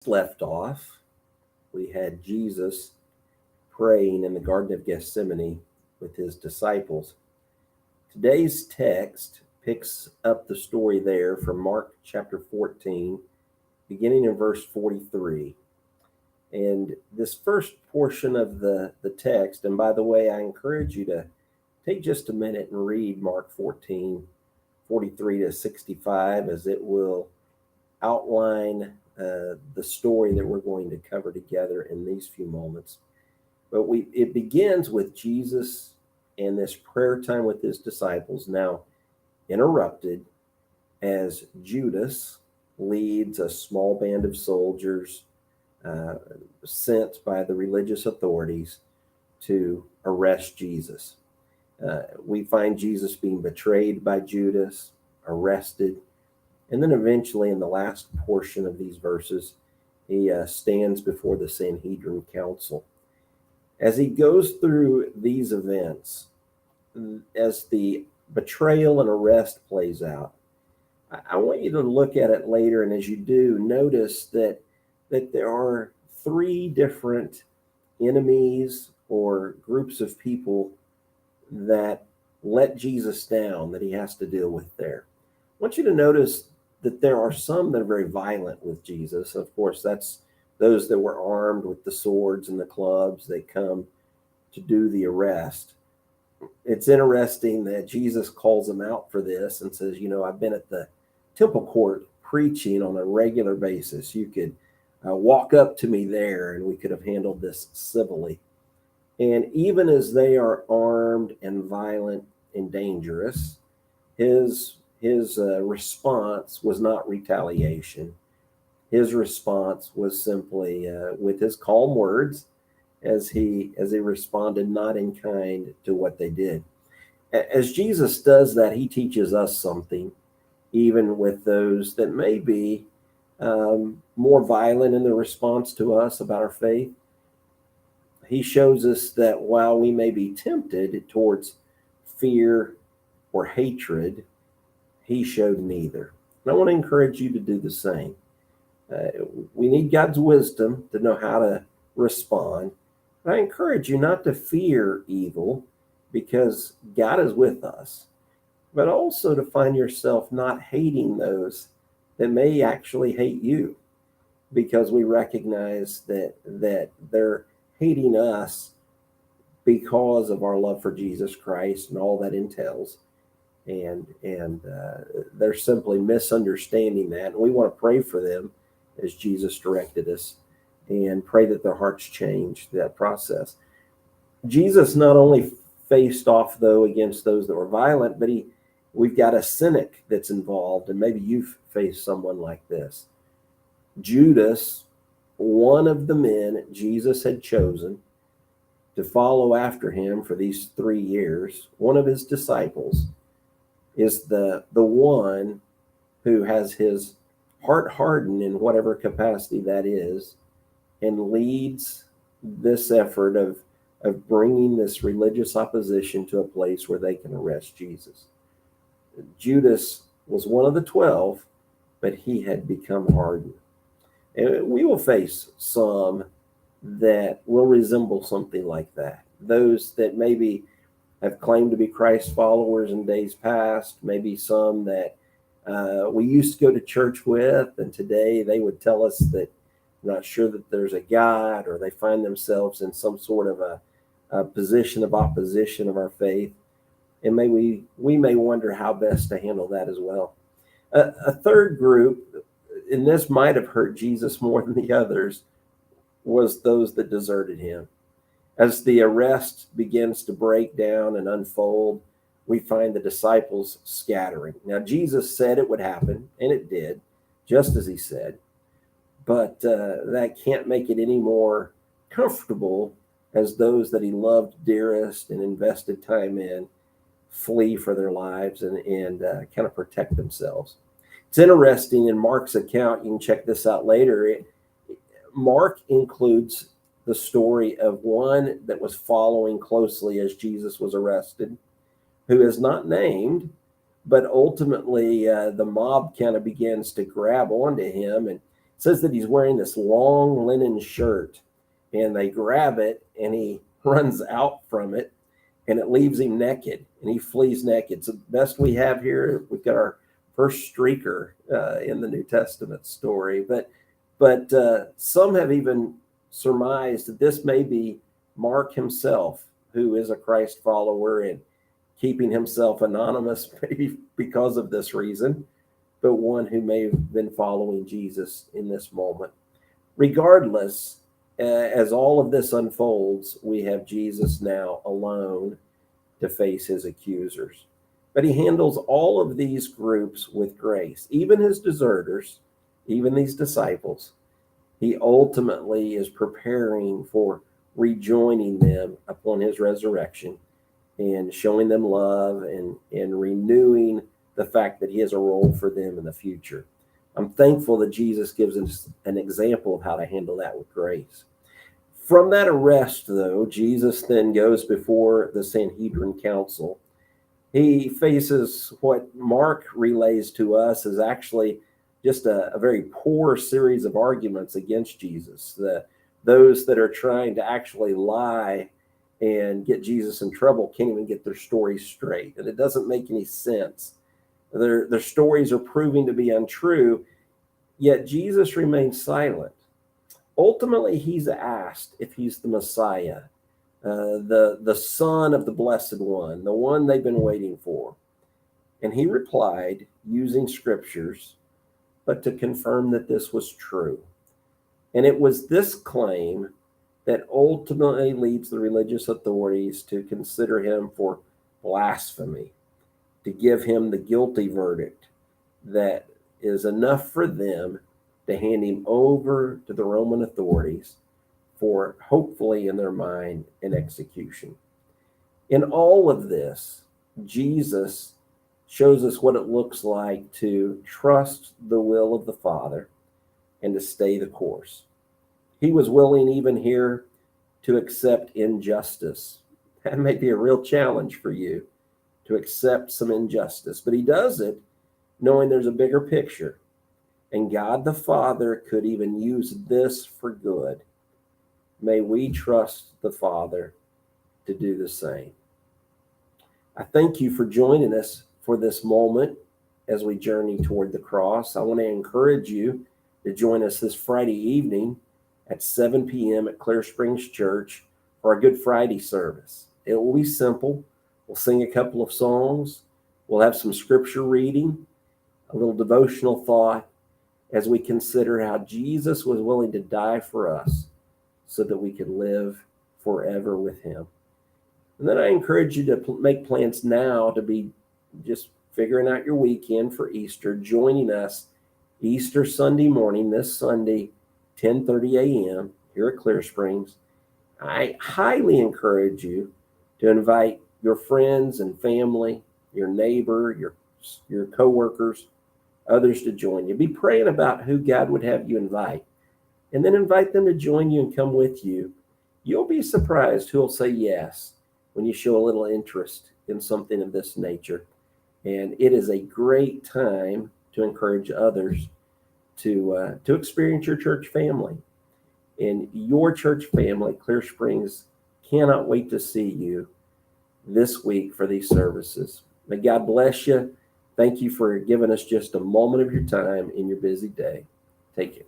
Left off, we had Jesus praying in the Garden of Gethsemane with his disciples. Today's text picks up the story there from Mark chapter 14, beginning in verse 43. And this first portion of the text, and by the way, I encourage you to take just a minute and read Mark 14, 43 to 65, as it will outline the story that we're going to cover together in these few moments. But it begins with Jesus and this prayer time with his disciples, now interrupted as Judas leads a small band of soldiers sent by the religious authorities to arrest Jesus. We find Jesus being betrayed by Judas, arrested, and then eventually in the last portion of these verses, he stands before the Sanhedrin Council. As he goes through these events, as the betrayal and arrest plays out, I want you to look at it later, and as you do, notice that there are three different enemies or groups of people that let Jesus down that he has to deal with there. I want you to notice that there are some that are very violent with Jesus. Of course, that's those that were armed with the swords and the clubs that come to do the arrest. It's interesting that Jesus calls them out for this and says, I've been at the temple court preaching on a regular basis. You could walk up to me there and we could have handled this civilly. And even as they are armed and violent and dangerous, his response was not retaliation. His response was simply with his calm words as he responded not in kind to what they did. As Jesus does that, he teaches us something, even with those that may be more violent in the response to us about our faith. He shows us that while we may be tempted towards fear or hatred, he showed neither. And I want to encourage you to do the same. We need God's wisdom to know how to respond. But I encourage you not to fear evil because God is with us, but also to find yourself not hating those that may actually hate you, because we recognize that they're hating us because of our love for Jesus Christ and all that entails. And they're simply misunderstanding that. And we want to pray for them as Jesus directed us and pray that their hearts change that process. Jesus not only faced off, though, against those that were violent, but we've got a cynic that's involved, and maybe you've faced someone like this. Judas, one of the men Jesus had chosen to follow after him for these 3 years, one of his disciples, is the one who has his heart hardened in whatever capacity that is, and leads this effort of bringing this religious opposition to a place where they can arrest Jesus. Judas was one of the 12, but he had become hardened. And we will face some that will resemble something like that. Those that maybe have claimed to be Christ followers in days past, maybe some that we used to go to church with, and today they would tell us that they're not sure that there's a God, or they find themselves in some sort of a position of opposition of our faith. And we may wonder how best to handle that as well. A third group, and this might have hurt Jesus more than the others, was those that deserted him. As the arrest begins to break down and unfold, we find the disciples scattering. Now, Jesus said it would happen, and it did, just as he said. But that can't make it any more comfortable as those that he loved dearest and invested time in flee for their lives and kind of protect themselves. It's interesting in Mark's account, you can check this out later, Mark includes the story of one that was following closely as Jesus was arrested, who is not named, but ultimately the mob kind of begins to grab onto him. And says that he's wearing this long linen shirt, and they grab it, and he runs out from it, and it leaves him naked, and he flees naked. So the best we have here, we've got our first streaker in the New Testament story. But some have even surmised that this may be Mark himself, who is a Christ follower and keeping himself anonymous, maybe because of this reason, but one who may have been following Jesus in this moment. Regardless, as all of this unfolds, we have Jesus now alone to face his accusers. But he handles all of these groups with grace, even his deserters, even these disciples. He ultimately is preparing for rejoining them upon his resurrection and showing them love and renewing the fact that he has a role for them in the future. I'm thankful that Jesus gives us an example of how to handle that with grace. From that arrest, though, Jesus then goes before the Sanhedrin Council. He faces what Mark relays to us as actually just a very poor series of arguments against Jesus. Those that are trying to actually lie and get Jesus in trouble can't even get their story straight, and it doesn't make any sense. Their stories are proving to be untrue, yet Jesus remains silent. Ultimately, he's asked if he's the Messiah, the Son of the Blessed One, the one they've been waiting for. And he replied using scriptures, but to confirm that this was true. And it was this claim that ultimately leads the religious authorities to consider him for blasphemy, to give him the guilty verdict that is enough for them to hand him over to the Roman authorities for, hopefully in their mind, an execution. In all of this, Jesus shows us what it looks like to trust the will of the Father and to stay the course. He was willing even here to accept injustice. That may be a real challenge for you, to accept some injustice, but he does it knowing there's a bigger picture. And God the Father could even use this for good. May we trust the Father to do the same. I thank you for joining us for this moment as we journey toward the cross. I want to encourage you to join us this Friday evening at 7 p.m. at Clear Springs Church for our Good Friday service. It will be simple. We'll sing a couple of songs. We'll have some scripture reading, a little devotional thought, as we consider how Jesus was willing to die for us so that we could live forever with him. And then I encourage you to make plans now to be just figuring out your weekend for Easter, joining us Easter Sunday morning, this Sunday, 10:30 a.m. here at Clear Springs. I highly encourage you to invite your friends and family, your neighbor, your coworkers, others to join you. Be praying about who God would have you invite, and then invite them to join you and come with you. You'll be surprised who will say yes when you show a little interest in something of this nature. And it is a great time to encourage others to experience your church family. And your church family, Clear Springs, cannot wait to see you this week for these services. May God bless you. Thank you for giving us just a moment of your time in your busy day. Take care.